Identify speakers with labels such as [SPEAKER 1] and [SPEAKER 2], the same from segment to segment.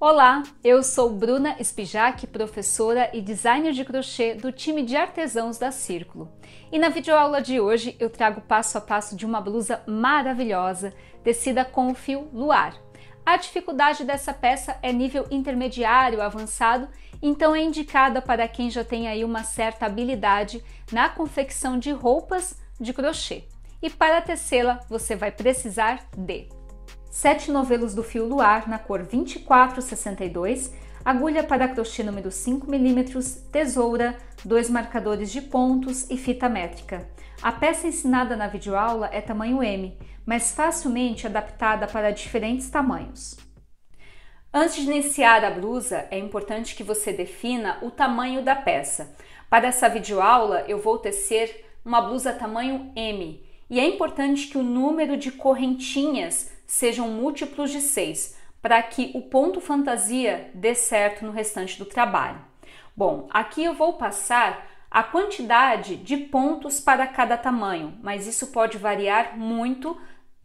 [SPEAKER 1] Olá, eu sou Bruna Spijac, professora e designer de crochê do time de artesãos da Círculo. E na videoaula de hoje eu trago passo a passo de uma blusa maravilhosa, tecida com o fio luar. A dificuldade dessa peça é nível intermediário avançado, então é indicada para quem já tem aí uma certa habilidade na confecção de roupas de crochê. E para tecê-la você vai precisar de 7 novelos do fio luar na cor 2462, agulha para crochê número 5 mm, tesoura, 2 marcadores de pontos e fita métrica. A peça ensinada na videoaula é tamanho M, mas facilmente adaptada para diferentes tamanhos. Antes de iniciar a blusa, é importante que você defina o tamanho da peça. Para essa videoaula eu vou tecer uma blusa tamanho M e é importante que o número de correntinhas sejam múltiplos de 6, para que o ponto fantasia dê certo no restante do trabalho. Bom, aqui eu vou passar a quantidade de pontos para cada tamanho, mas isso pode variar muito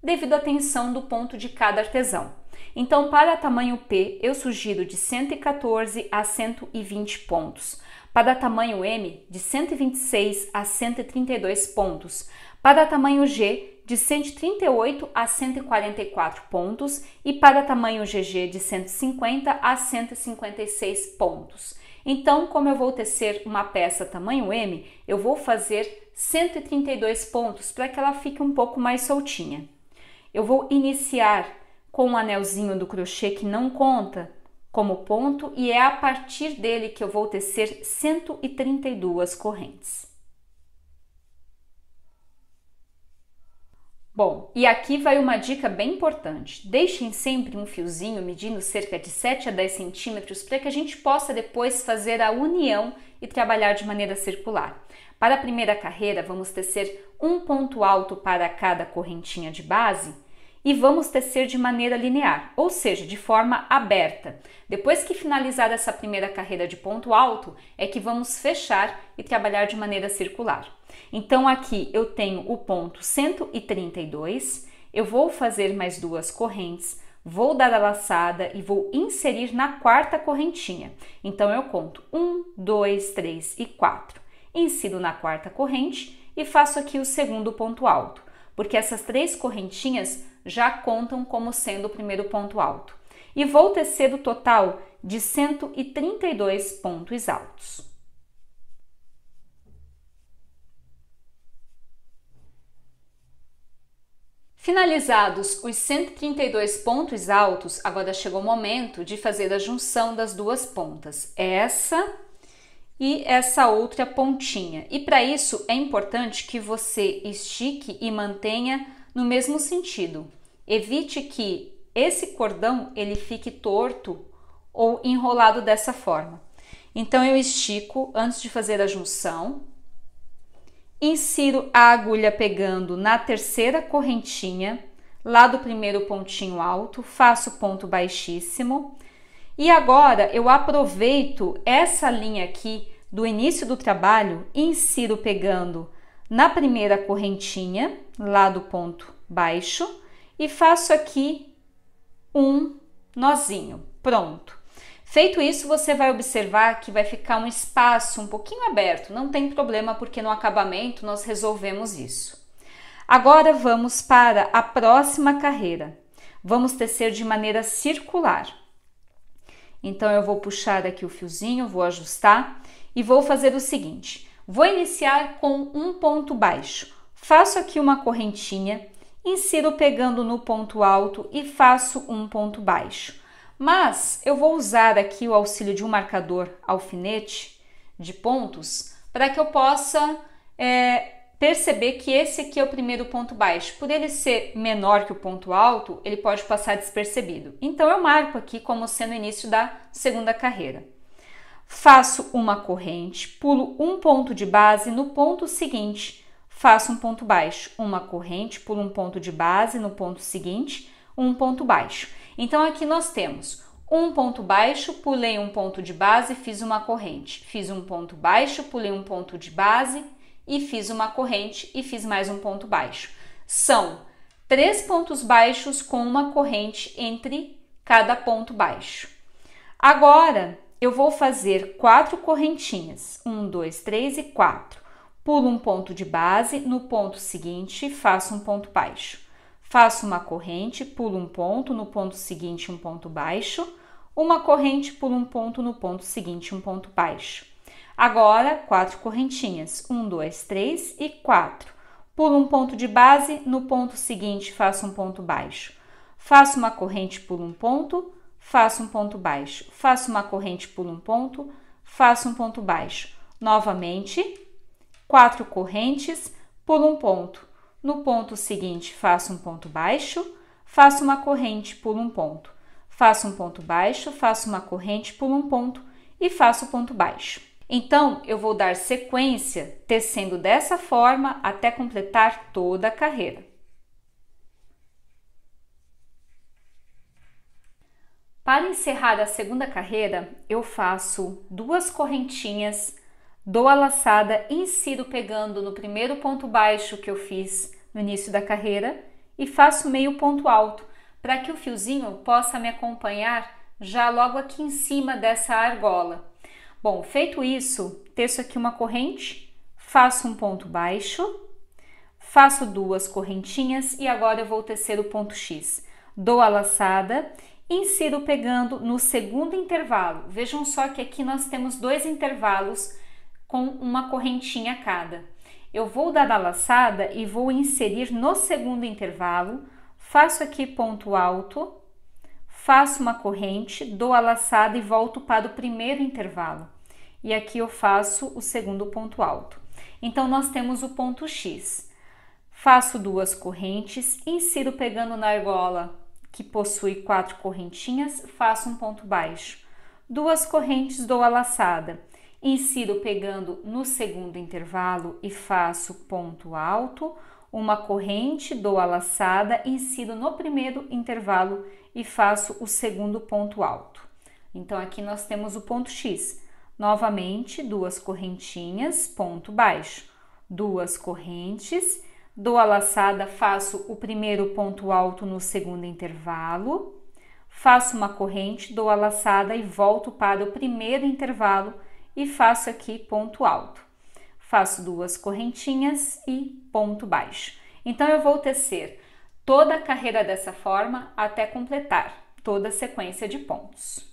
[SPEAKER 1] devido à tensão do ponto de cada artesão. Então, para tamanho P, eu sugiro de 114 a 120 pontos. Para tamanho M, de 126 a 132 pontos. Para tamanho G, de 138 a 144 pontos e para tamanho GG de 150 a 156 pontos. Então, como eu vou tecer uma peça tamanho M, eu vou fazer 132 pontos para que ela fique um pouco mais soltinha. Eu vou iniciar com um anelzinho do crochê que não conta como ponto e é a partir dele que eu vou tecer 132 correntes. Bom, e aqui vai uma dica bem importante. Deixem sempre um fiozinho medindo cerca de 7 a 10 centímetros para que a gente possa depois fazer a união e trabalhar de maneira circular. Para a primeira carreira, vamos tecer um ponto alto para cada correntinha de base e vamos tecer de maneira linear, ou seja, de forma aberta. Depois que finalizar essa primeira carreira de ponto alto, é que vamos fechar e trabalhar de maneira circular. Então aqui eu tenho o ponto 132, eu vou fazer mais 2 correntes, vou dar a laçada e vou inserir na quarta correntinha. Então eu conto 1, 2, 3 e 4. Insiro na quarta corrente e faço aqui o segundo ponto alto, porque essas 3 correntinhas já contam como sendo o primeiro ponto alto. E vou tecer o total de 132 pontos altos. Finalizados os 132 pontos altos, agora chegou o momento de fazer a junção das duas pontas, essa e essa outra pontinha. E para isso é importante que você estique e mantenha no mesmo sentido. Evite que esse cordão ele fique torto ou enrolado dessa forma. Então eu estico antes de fazer a junção, insiro a agulha pegando na terceira correntinha, lá do primeiro pontinho alto, faço ponto baixíssimo e agora eu aproveito essa linha aqui do início do trabalho, insiro pegando na primeira correntinha, lá do ponto baixo, e faço aqui um nozinho. Pronto. Feito isso, você vai observar que vai ficar um espaço um pouquinho aberto. Não tem problema, porque no acabamento nós resolvemos isso. Agora vamos para a próxima carreira. Vamos tecer de maneira circular. Então eu vou puxar aqui o fiozinho, vou ajustar e vou fazer o seguinte. Vou iniciar com um ponto baixo. Faço aqui uma correntinha, insiro pegando no ponto alto e faço um ponto baixo. Mas eu vou usar aqui o auxílio de um marcador alfinete de pontos para que eu possa perceber que esse aqui é o primeiro ponto baixo. Por ele ser menor que o ponto alto, ele pode passar despercebido. Então eu marco aqui como sendo o início da segunda carreira. Faço uma corrente, pulo um ponto de base no ponto seguinte, faço um ponto baixo, uma corrente, pulo um ponto de base no ponto seguinte, um ponto baixo. Então aqui nós temos um ponto baixo, pulei um ponto de base, fiz uma corrente, fiz um ponto baixo, pulei um ponto de base e fiz uma corrente e fiz mais um ponto baixo. São 3 pontos baixos com uma corrente entre cada ponto baixo. Agora, eu vou fazer 4 correntinhas, 1, 2, 3 e 4. Pulo um ponto de base, no ponto seguinte faço um ponto baixo. Faço uma corrente, pulo um ponto, no ponto seguinte um ponto baixo. Uma corrente, pulo um ponto, no ponto seguinte um ponto baixo. Agora, 4 correntinhas, 1, 2, 3 e 4. Pulo um ponto de base, no ponto seguinte faço um ponto baixo. Faço uma corrente, pulo um ponto, faço um ponto baixo. Faço uma corrente, pulo um ponto, faço um ponto baixo. Novamente, 4 correntes, pulo um ponto. No ponto seguinte, faço um ponto baixo, faço uma corrente, pulo um ponto. Faço um ponto baixo, faço uma corrente, pulo um ponto e faço ponto baixo. Então, eu vou dar sequência tecendo dessa forma até completar toda a carreira. Para encerrar a segunda carreira, eu faço 2 correntinhas, dou a laçada, insiro pegando no primeiro ponto baixo que eu fiz no início da carreira e faço meio ponto alto, para que o fiozinho possa me acompanhar já logo aqui em cima dessa argola. Bom, feito isso, teço aqui uma corrente, faço um ponto baixo, faço 2 correntinhas e agora eu vou tecer o ponto X. Dou a laçada, insiro pegando no segundo intervalo. Vejam só que aqui nós temos 2 intervalos com uma correntinha cada. Eu vou dar a laçada e vou inserir no segundo intervalo, faço aqui ponto alto, faço uma corrente, dou a laçada e volto para o primeiro intervalo. E aqui eu faço o segundo ponto alto. Então, nós temos o ponto X. Faço 2 correntes, insiro pegando na argola, que possui 4 correntinhas, faço um ponto baixo. 2 correntes, dou a laçada. Insiro pegando no segundo intervalo e faço ponto alto, uma corrente, dou a laçada, insiro no primeiro intervalo e faço o segundo ponto alto. Então, aqui nós temos o ponto X. Novamente, 2 correntinhas, ponto baixo. 2 correntes, dou a laçada, faço o primeiro ponto alto no segundo intervalo, faço uma corrente, dou a laçada e volto para o primeiro intervalo e faço aqui ponto alto. Faço 2 correntinhas e ponto baixo. Então, eu vou tecer toda a carreira dessa forma até completar toda a sequência de pontos.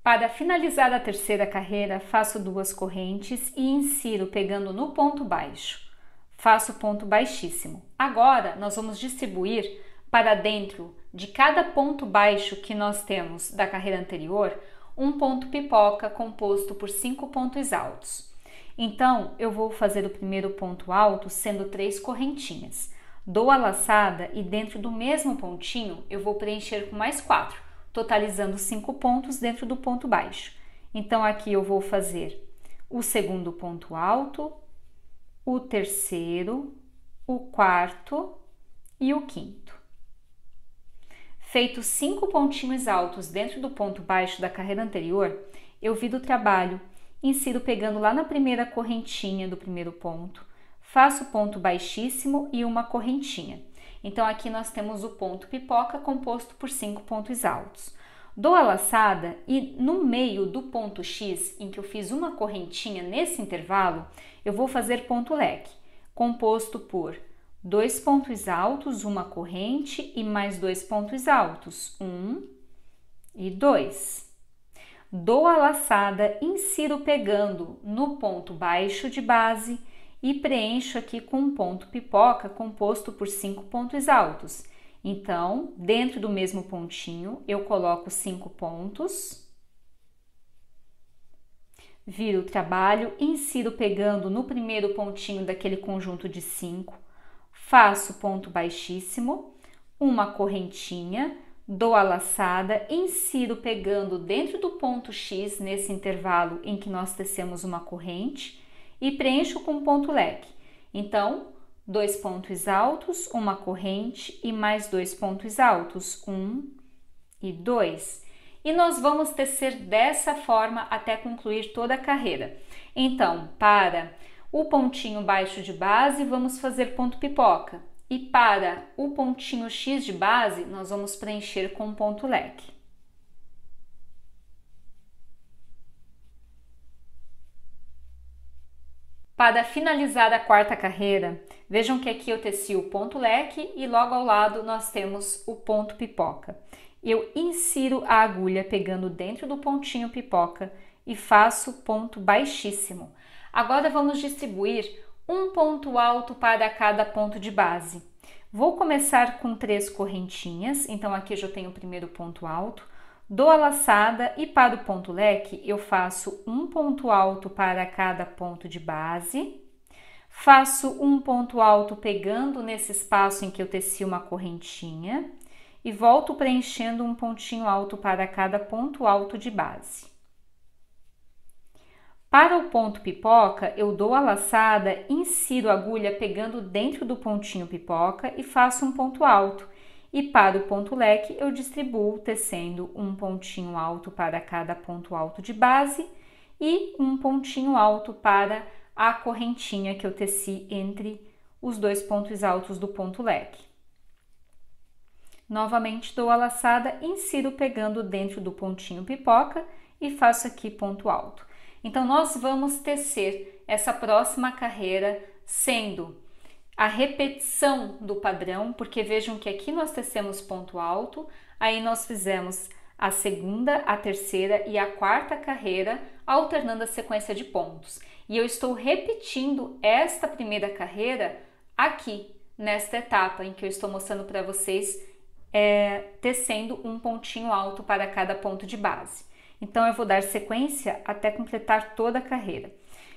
[SPEAKER 1] Para finalizar a terceira carreira, faço 2 correntes e insiro pegando no ponto baixo. Faço ponto baixíssimo. Agora, nós vamos distribuir para dentro de cada ponto baixo que nós temos da carreira anterior, um ponto pipoca composto por 5 pontos altos. Então, eu vou fazer o primeiro ponto alto sendo 3 correntinhas. Dou a laçada e dentro do mesmo pontinho eu vou preencher com mais 4, totalizando 5 pontos dentro do ponto baixo. Então, aqui eu vou fazer o segundo ponto alto, o terceiro, o quarto e o quinto. Feito 5 pontinhos altos dentro do ponto baixo da carreira anterior, eu viro o trabalho, insiro pegando lá na primeira correntinha do primeiro ponto, faço ponto baixíssimo e uma correntinha. Então, aqui nós temos o ponto pipoca composto por 5 pontos altos. Dou a laçada e no meio do ponto X, em que eu fiz uma correntinha nesse intervalo, eu vou fazer ponto leque, composto por 2 pontos altos, uma corrente e mais 2 pontos altos, 1 e 2. Dou a laçada, insiro pegando no ponto baixo de base e preencho aqui com um ponto pipoca composto por 5 pontos altos. Então, dentro do mesmo pontinho, eu coloco 5 pontos, viro o trabalho, insiro pegando no primeiro pontinho daquele conjunto de 5, faço ponto baixíssimo, uma correntinha, dou a laçada, insiro pegando dentro do ponto X, nesse intervalo em que nós tecemos uma corrente, e preencho com ponto leque. Então, 2 pontos altos, uma corrente e mais 2 pontos altos, 1 e 2. E nós vamos tecer dessa forma até concluir toda a carreira. Então, para o pontinho baixo de base, vamos fazer ponto pipoca. e para o pontinho X de base, nós vamos preencher com ponto leque. Para finalizar a quarta carreira, vejam que aqui eu teci o ponto leque e logo ao lado nós temos o ponto pipoca. Eu insiro a agulha pegando dentro do pontinho pipoca e faço ponto baixíssimo. Agora vamos distribuir um ponto alto para cada ponto de base. Vou começar com 3 correntinhas, então aqui eu já tenho o primeiro ponto alto, dou a laçada e para o ponto leque eu faço um ponto alto para cada ponto de base, faço um ponto alto pegando nesse espaço em que eu teci uma correntinha e volto preenchendo um pontinho alto para cada ponto alto de base. Para o ponto pipoca, eu dou a laçada, insiro a agulha pegando dentro do pontinho pipoca e faço um ponto alto. E para o ponto leque, eu distribuo tecendo um pontinho alto para cada ponto alto de base e um pontinho alto para a correntinha que eu teci entre os 2 pontos altos do ponto leque. Novamente dou a laçada, insiro pegando dentro do pontinho pipoca e faço aqui ponto alto. Então, nós vamos tecer essa próxima carreira sendo a repetição do padrão, porque vejam que aqui nós tecemos ponto alto, aí nós fizemos a segunda, a terceira e a quarta carreira, alternando a sequência de pontos. E eu estou repetindo esta primeira carreira aqui, nesta etapa em que eu estou mostrando para vocês tecendo um pontinho alto para cada ponto de base. Então, eu vou dar sequência até completar toda a carreira.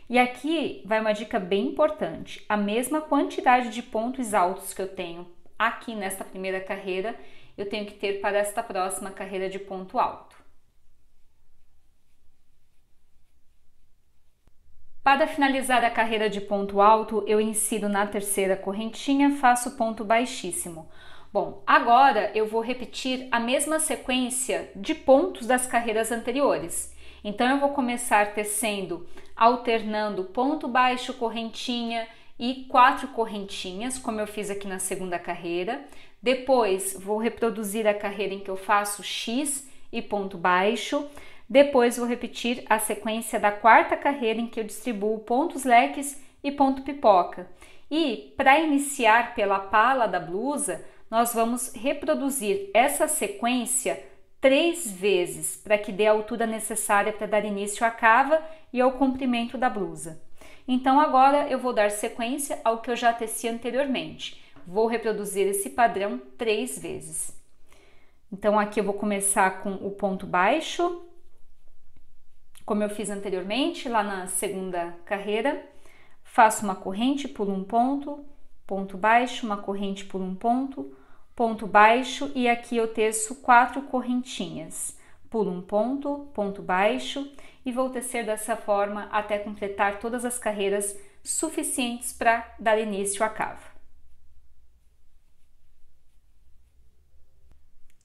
[SPEAKER 1] E aqui vai uma dica bem importante. A mesma quantidade de pontos altos que eu tenho aqui nesta primeira carreira, eu tenho que ter para esta próxima carreira de ponto alto. Para finalizar a carreira de ponto alto, eu insiro na terceira correntinha, faço ponto baixíssimo. Bom, agora eu vou repetir a mesma sequência de pontos das carreiras anteriores. Então, eu vou começar tecendo, alternando ponto baixo, correntinha e 4 correntinhas, como eu fiz aqui na segunda carreira. Depois, vou reproduzir a carreira em que eu faço X e ponto baixo. Depois, vou repetir a sequência da quarta carreira em que eu distribuo pontos leques e ponto pipoca. E, para iniciar pela pala da blusa, nós vamos reproduzir essa sequência 3 vezes, para que dê a altura necessária para dar início à cava e ao comprimento da blusa. Então, agora eu vou dar sequência ao que eu já teci anteriormente. Vou reproduzir esse padrão 3 vezes. Então, aqui eu vou começar com o ponto baixo, como eu fiz anteriormente, lá na segunda carreira. Faço uma corrente, pulo um ponto, ponto baixo, uma corrente, pulo um ponto baixo e aqui eu teço 4 correntinhas. Pulo um ponto, ponto baixo e vou tecer dessa forma até completar todas as carreiras suficientes para dar início à cava.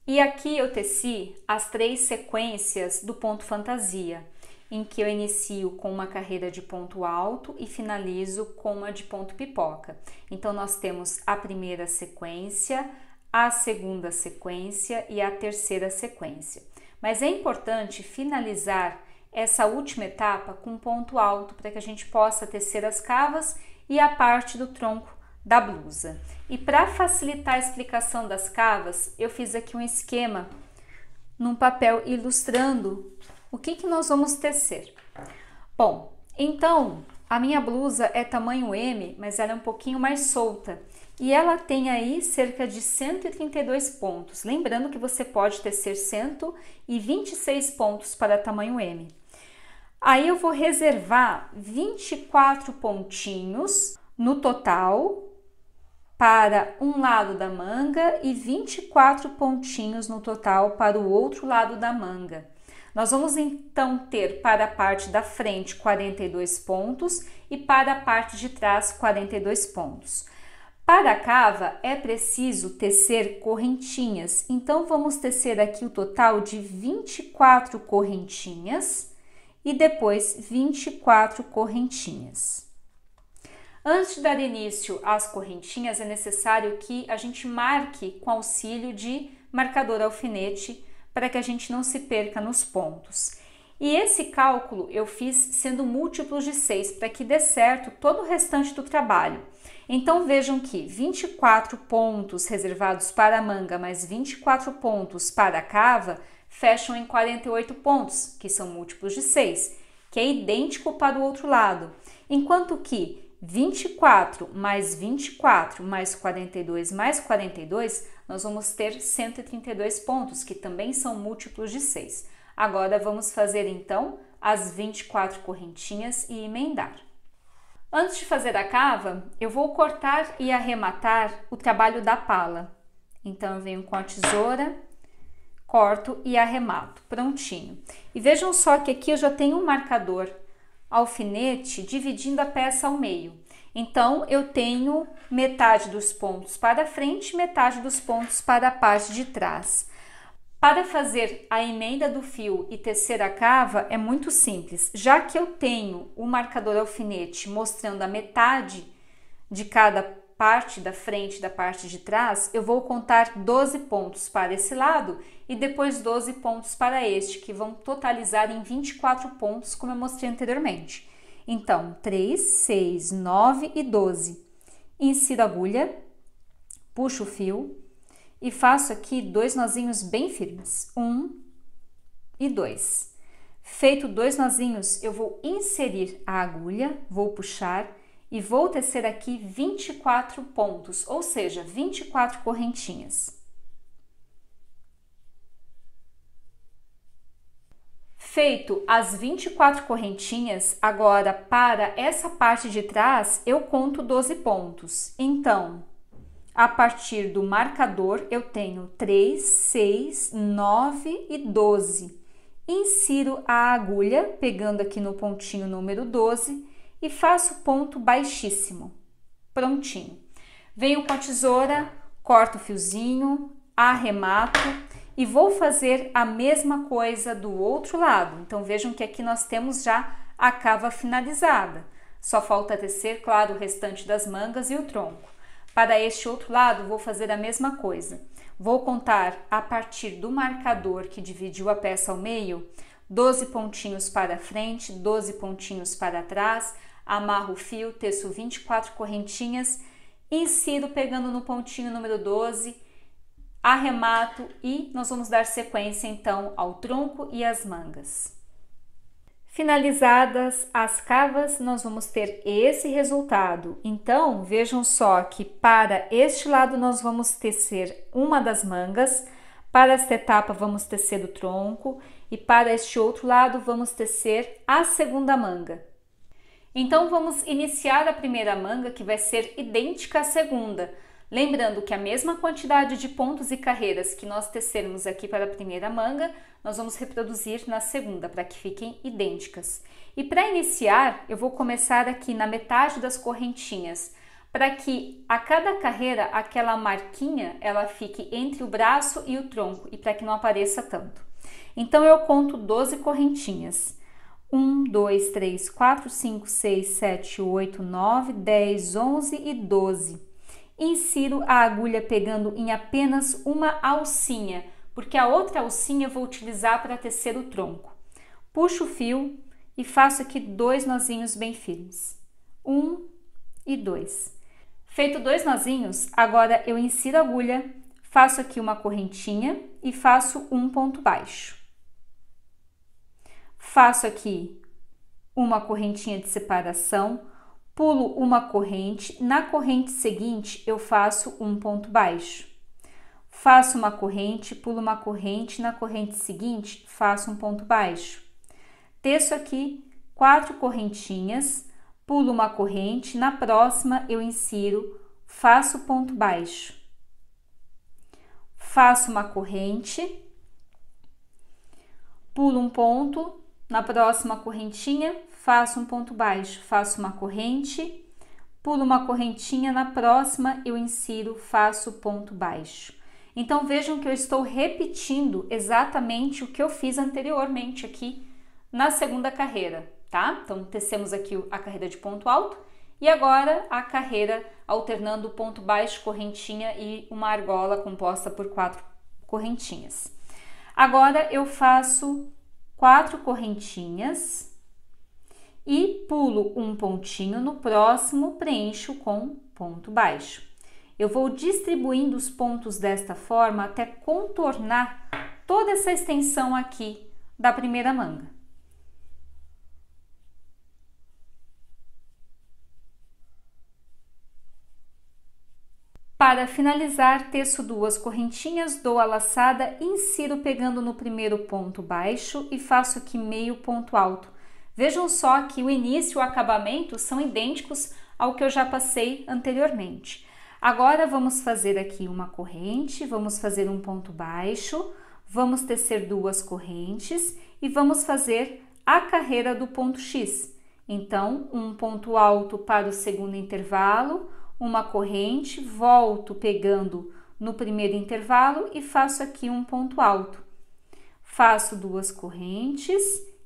[SPEAKER 1] E aqui eu teci as 3 sequências do ponto fantasia, em que eu inicio com uma carreira de ponto alto e finalizo com uma de ponto pipoca. Então, nós temos a primeira sequência, a segunda sequência e a terceira sequência. Mas é importante finalizar essa última etapa com ponto alto para que a gente possa tecer as cavas e a parte do tronco da blusa. E para facilitar a explicação das cavas, eu fiz aqui um esquema num papel ilustrando o que nós vamos tecer. Bom, então a minha blusa é tamanho M, mas ela é um pouquinho mais solta e ela tem aí cerca de 132 pontos. Lembrando que você pode tecer 126 pontos para tamanho M. Aí eu vou reservar 24 pontinhos no total para um lado da manga e 24 pontinhos no total para o outro lado da manga. Nós vamos então ter para a parte da frente 42 pontos e para a parte de trás 42 pontos. Para a cava é preciso tecer correntinhas, então vamos tecer aqui o total de 24 correntinhas e depois 24 correntinhas. Antes de dar início às correntinhas, é necessário que a gente marque com auxílio de marcador alfinete para que a gente não se perca nos pontos. E esse cálculo eu fiz sendo múltiplos de 6 para que dê certo todo o restante do trabalho. Então vejam que 24 pontos reservados para a manga mais 24 pontos para a cava fecham em 48 pontos, que são múltiplos de 6, que é idêntico para o outro lado. Enquanto que 24 mais 24 mais 42 mais 42, nós vamos ter 132 pontos, que também são múltiplos de 6. Agora vamos fazer então as 24 correntinhas e emendar. Antes de fazer a cava, eu vou cortar e arrematar o trabalho da pala. Então eu venho com a tesoura, corto e arremato, prontinho. E vejam só que aqui eu já tenho um marcador alfinete dividindo a peça ao meio. Então eu tenho metade dos pontos para frente e metade dos pontos para a parte de trás. Para fazer a emenda do fio e tecer a cava é muito simples. Já que eu tenho o marcador alfinete mostrando a metade de cada parte da frente e da parte de trás, eu vou contar 12 pontos para esse lado e depois 12 pontos para este, que vão totalizar em 24 pontos, como eu mostrei anteriormente. Então, 3, 6, 9 e 12. Insiro a agulha, puxo o fio e faço aqui 2 nozinhos bem firmes, 1 e 2. Feito 2 nozinhos, eu vou inserir a agulha, vou puxar e vou tecer aqui 24 pontos, ou seja, 24 correntinhas. Feito as 24 correntinhas, agora para essa parte de trás eu conto 12 pontos. Então, a partir do marcador, eu tenho 3, 6, 9 e 12. Insiro a agulha, pegando aqui no pontinho número 12 e faço ponto baixíssimo. Prontinho. Venho com a tesoura, corto o fiozinho, arremato e vou fazer a mesma coisa do outro lado. Então, vejam que aqui nós temos já a cava finalizada. Só falta tecer, claro, o restante das mangas e o tronco. Para este outro lado, vou fazer a mesma coisa. Vou contar a partir do marcador que dividiu a peça ao meio, 12 pontinhos para frente, 12 pontinhos para trás, amarro o fio, teço 24 correntinhas, insiro pegando no pontinho número 12, arremato e nós vamos dar sequência então ao tronco e às mangas. Finalizadas as cavas, nós vamos ter esse resultado. Então, vejam só que para este lado nós vamos tecer uma das mangas, para esta etapa vamos tecer o tronco e para este outro lado vamos tecer a segunda manga. Então, vamos iniciar a primeira manga, que vai ser idêntica à segunda. Lembrando que a mesma quantidade de pontos e carreiras que nós tecermos aqui para a primeira manga, nós vamos reproduzir na segunda, para que fiquem idênticas. E para iniciar, eu vou começar aqui na metade das correntinhas, para que a cada carreira, aquela marquinha, ela fique entre o braço e o tronco, e para que não apareça tanto. Então, eu conto 12 correntinhas. 1, 2, 3, 4, 5, 6, 7, 8, 9, 10, 11 e 12. Insiro a agulha pegando em apenas uma alcinha, porque a outra alcinha eu vou utilizar para tecer o tronco. Puxo o fio e faço aqui 2 nozinhos bem firmes. 1 e 2. Feito 2 nozinhos, agora eu insiro a agulha, faço aqui uma correntinha e faço um ponto baixo. Faço aqui uma correntinha de separação, pulo uma corrente, na corrente seguinte eu faço um ponto baixo. Faço uma corrente, pulo uma corrente, na corrente seguinte faço um ponto baixo. Teço aqui 4 correntinhas, pulo uma corrente, na próxima eu insiro, faço ponto baixo. Faço uma corrente, pulo um ponto, na próxima correntinha faço um ponto baixo, faço uma corrente, pulo uma correntinha, na próxima eu insiro, faço ponto baixo. Então vejam que eu estou repetindo exatamente o que eu fiz anteriormente aqui na segunda carreira, tá? Então tecemos aqui a carreira de ponto alto E agora a carreira alternando ponto baixo, correntinha e uma argola composta por 4 correntinhas. Agora eu faço 4 correntinhas e pulo um pontinho, no próximo preencho com ponto baixo. Eu vou distribuindo os pontos desta forma até contornar toda essa extensão aqui da primeira manga. Para finalizar, teço 2 correntinhas, dou a laçada, insiro pegando no primeiro ponto baixo e faço aqui meio ponto alto. Vejam só que o início e o acabamento são idênticos ao que eu já passei anteriormente. Agora vamos fazer aqui uma corrente, vamos fazer um ponto baixo, vamos tecer 2 correntes e vamos fazer a carreira do ponto X. Então, um ponto alto para o segundo intervalo, uma corrente, volto pegando no primeiro intervalo e faço aqui um ponto alto. Faço 2 correntes,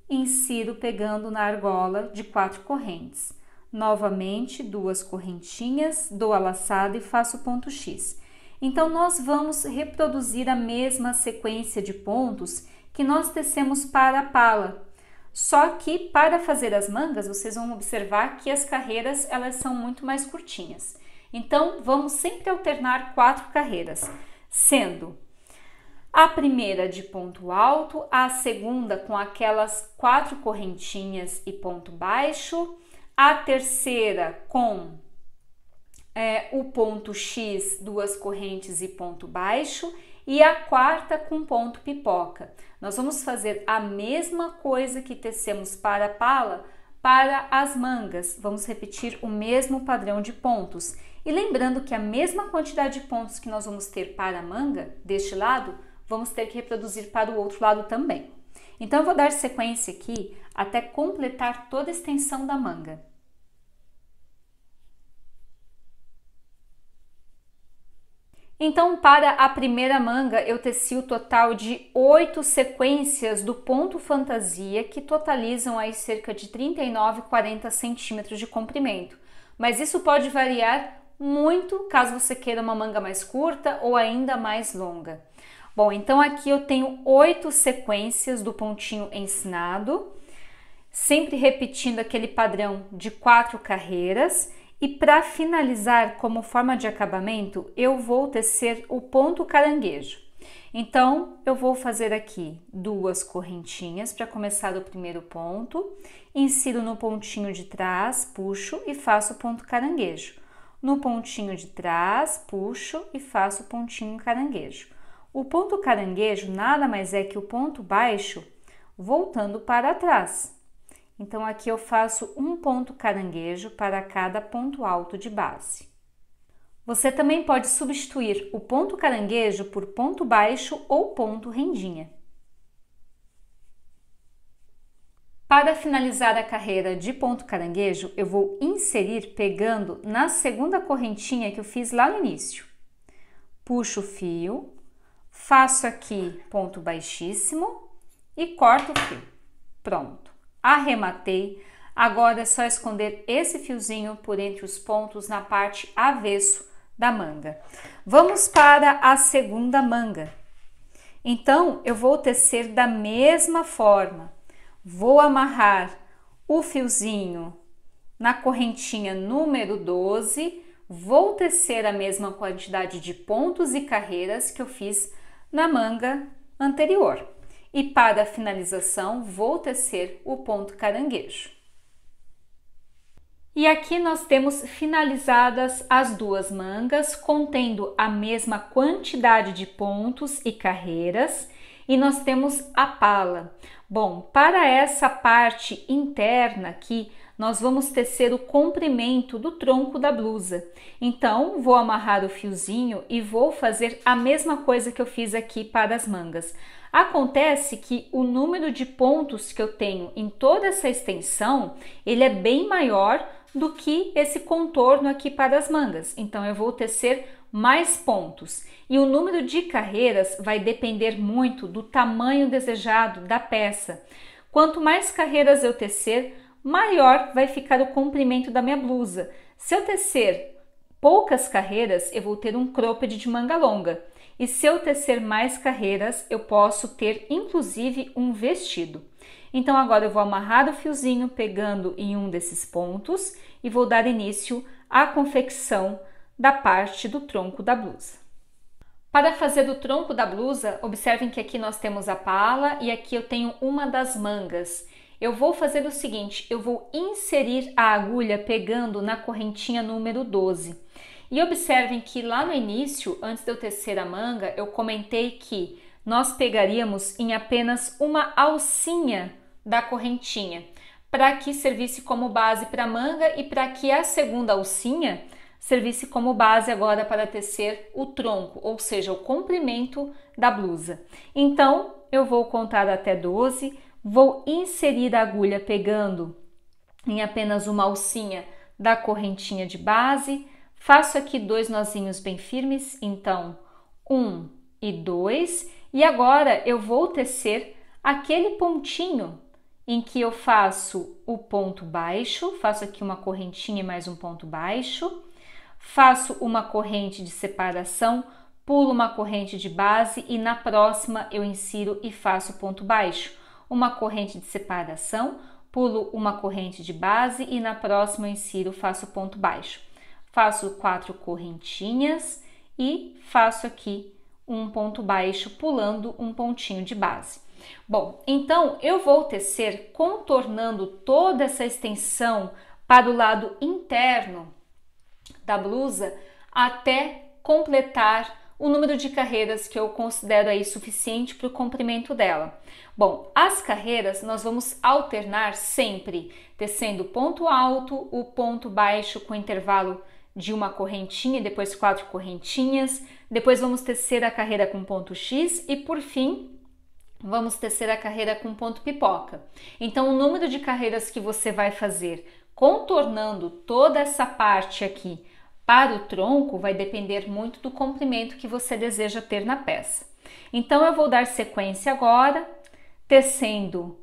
[SPEAKER 1] insiro pegando na argola de 4 correntes. Novamente, 2 correntinhas, dou a laçada e faço ponto X. Então, nós vamos reproduzir a mesma sequência de pontos que nós tecemos para a pala. Só que para fazer as mangas, vocês vão observar que as carreiras elas são muito mais curtinhas. Então, vamos sempre alternar 4 carreiras, sendo a primeira de ponto alto, a segunda com aquelas 4 correntinhas e ponto baixo, a terceira com o ponto X, 2 correntes e ponto baixo, e a quarta com ponto pipoca. Nós vamos fazer a mesma coisa que tecemos para a pala para as mangas. Vamos repetir o mesmo padrão de pontos. E lembrando que a mesma quantidade de pontos que nós vamos ter para a manga, deste lado, vamos ter que reproduzir para o outro lado também. Então, eu vou dar sequência aqui até completar toda a extensão da manga. Então, para a primeira manga, eu teci o total de 8 sequências do ponto fantasia, que totalizam aí cerca de 39, 40 centímetros de comprimento. Mas isso pode variar muito caso você queira uma manga mais curta ou ainda mais longa. Bom, então aqui eu tenho 8 sequências do pontinho ensinado, sempre repetindo aquele padrão de 4 carreiras. E para finalizar, como forma de acabamento, eu vou tecer o ponto caranguejo. Então, eu vou fazer aqui 2 correntinhas para começar o primeiro ponto, insiro no pontinho de trás, puxo e faço ponto caranguejo. No pontinho de trás, puxo e faço pontinho caranguejo. O ponto caranguejo nada mais é que o ponto baixo voltando para trás. Então, aqui eu faço um ponto caranguejo para cada ponto alto de base. Você também pode substituir o ponto caranguejo por ponto baixo ou ponto rendinha. Para finalizar a carreira de ponto caranguejo, eu vou inserir pegando na segunda correntinha que eu fiz lá no início. Puxo o fio, faço aqui ponto baixíssimo e corto o fio. Pronto, arrematei. Agora é só esconder esse fiozinho por entre os pontos na parte avesso da manga. Vamos para a segunda manga. Então, eu vou tecer da mesma forma. Vou amarrar o fiozinho na correntinha número 12, vou tecer a mesma quantidade de pontos e carreiras que eu fiz na manga anterior. E para a finalização, vou tecer o ponto caranguejo. E aqui nós temos finalizadas as 2 mangas, contendo a mesma quantidade de pontos e carreiras, e nós temos a pala. Bom, para essa parte interna aqui, nós vamos tecer o comprimento do tronco da blusa. Então, vou amarrar o fiozinho e vou fazer a mesma coisa que eu fiz aqui para as mangas. Acontece que o número de pontos que eu tenho em toda essa extensão, ele é bem maior do que esse contorno aqui para as mangas. Então, eu vou tecer mais pontos. E o número de carreiras vai depender muito do tamanho desejado da peça. Quanto mais carreiras eu tecer, maior vai ficar o comprimento da minha blusa. Se eu tecer poucas carreiras, eu vou ter um cropped de manga longa. E se eu tecer mais carreiras, eu posso ter inclusive um vestido. Então agora eu vou amarrar o fiozinho pegando em um desses pontos e vou dar início à confecção da parte do tronco da blusa. Para fazer do tronco da blusa, observem que aqui nós temos a pala e aqui eu tenho uma das mangas. Eu vou fazer o seguinte, eu vou inserir a agulha pegando na correntinha número 12. E observem que lá no início, antes de eu tecer a manga, eu comentei que nós pegaríamos em apenas uma alcinha da correntinha, para que servisse como base para a manga e para que a segunda alcinha servisse como base agora para tecer o tronco, ou seja, o comprimento da blusa. Então, eu vou contar até 12, vou inserir a agulha pegando em apenas uma alcinha da correntinha de base, faço aqui 2 nozinhos bem firmes, então 1 e 2, e agora eu vou tecer aquele pontinho em que eu faço o ponto baixo, faço aqui uma correntinha e mais um ponto baixo, faço uma corrente de separação, pulo uma corrente de base e na próxima eu insiro e faço ponto baixo. Uma corrente de separação, pulo uma corrente de base e na próxima eu insiro, faço ponto baixo. Faço 4 correntinhas e faço aqui um ponto baixo, pulando um pontinho de base. Bom, então eu vou tecer contornando toda essa extensão para o lado interno da blusa até completar o número de carreiras que eu considero aí suficiente para o comprimento dela. Bom, as carreiras nós vamos alternar sempre, tecendo ponto alto, o ponto baixo com intervalo de uma correntinha, depois 4 correntinhas, depois vamos tecer a carreira com ponto X e por fim vamos tecer a carreira com ponto pipoca. Então o número de carreiras que você vai fazer contornando toda essa parte aqui para o tronco vai depender muito do comprimento que você deseja ter na peça. Então eu vou dar sequência agora, tecendo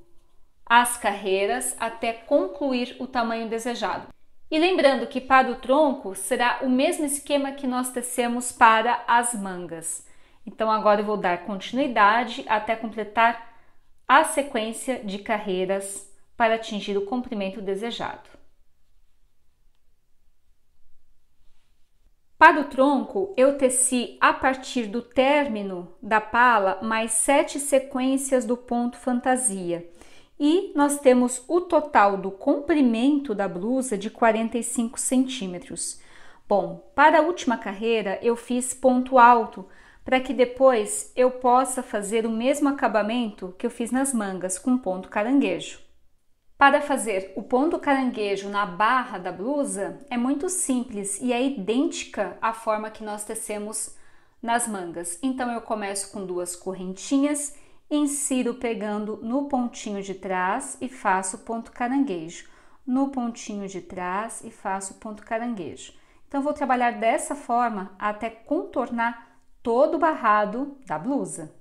[SPEAKER 1] as carreiras até concluir o tamanho desejado. E lembrando que para o tronco será o mesmo esquema que nós tecemos para as mangas. Então agora eu vou dar continuidade até completar a sequência de carreiras para atingir o comprimento desejado. Para o tronco, eu teci a partir do término da pala mais 7 sequências do ponto fantasia. E nós temos o total do comprimento da blusa de 45 centímetros. Bom, para a última carreira eu fiz ponto alto, para que depois eu possa fazer o mesmo acabamento que eu fiz nas mangas, com ponto caranguejo. Para fazer o ponto caranguejo na barra da blusa é muito simples e é idêntica à forma que nós tecemos nas mangas. Então eu começo com 2 correntinhas, insiro pegando no pontinho de trás e faço ponto caranguejo. No pontinho de trás e faço ponto caranguejo. Então vou trabalhar dessa forma até contornar todo o barrado da blusa.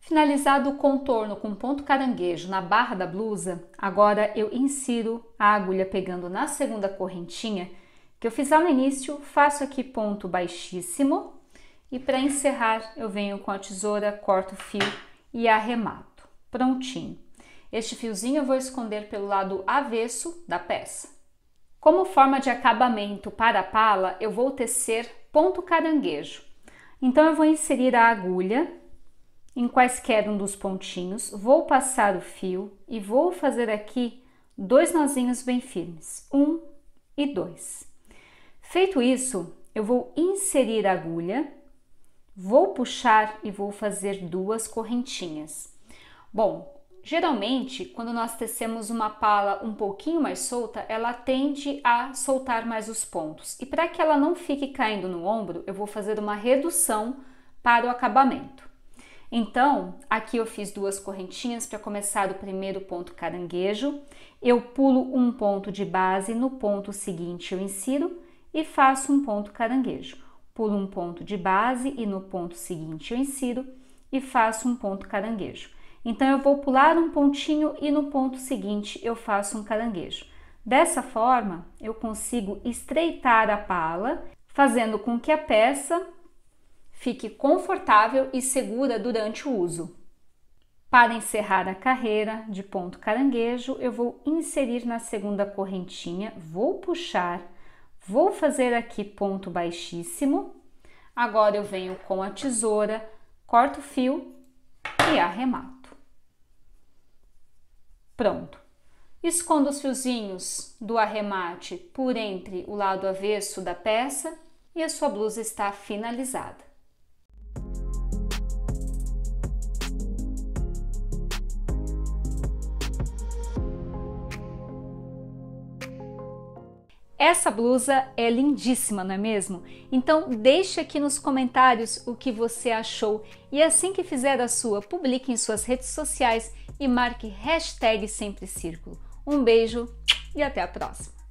[SPEAKER 1] Finalizado o contorno com ponto caranguejo na barra da blusa, agora eu insiro a agulha pegando na segunda correntinha que eu fiz lá no início, faço aqui ponto baixíssimo e para encerrar eu venho com a tesoura, corto o fio e arremato. Prontinho. Este fiozinho eu vou esconder pelo lado avesso da peça. Como forma de acabamento para a pala, eu vou tecer ponto caranguejo. Então eu vou inserir a agulha em quaisquer um dos pontinhos, vou passar o fio e vou fazer aqui 2 nozinhos bem firmes, 1 e 2. Feito isso, eu vou inserir a agulha, vou puxar e vou fazer 2 correntinhas. Bom, geralmente, quando nós tecemos uma pala um pouquinho mais solta, ela tende a soltar mais os pontos. E para que ela não fique caindo no ombro, eu vou fazer uma redução para o acabamento. Então, aqui eu fiz 2 correntinhas para começar o primeiro ponto caranguejo. Eu pulo um ponto de base, no ponto seguinte eu insiro e faço um ponto caranguejo. Pulo um ponto de base e no ponto seguinte eu insiro e faço um ponto caranguejo. Então, eu vou pular um pontinho e no ponto seguinte eu faço um caranguejo. Dessa forma, eu consigo estreitar a pala, fazendo com que a peça fique confortável e segura durante o uso. Para encerrar a carreira de ponto caranguejo, eu vou inserir na segunda correntinha, vou puxar, vou fazer aqui ponto baixíssimo. Agora eu venho com a tesoura, corto o fio e arremato. Pronto. Escondo os fiozinhos do arremate por entre o lado avesso da peça e a sua blusa está finalizada. Essa blusa é lindíssima, não é mesmo? Então deixe aqui nos comentários o que você achou e assim que fizer a sua, publique em suas redes sociais e marque #SempreCírculo. Um beijo e até a próxima!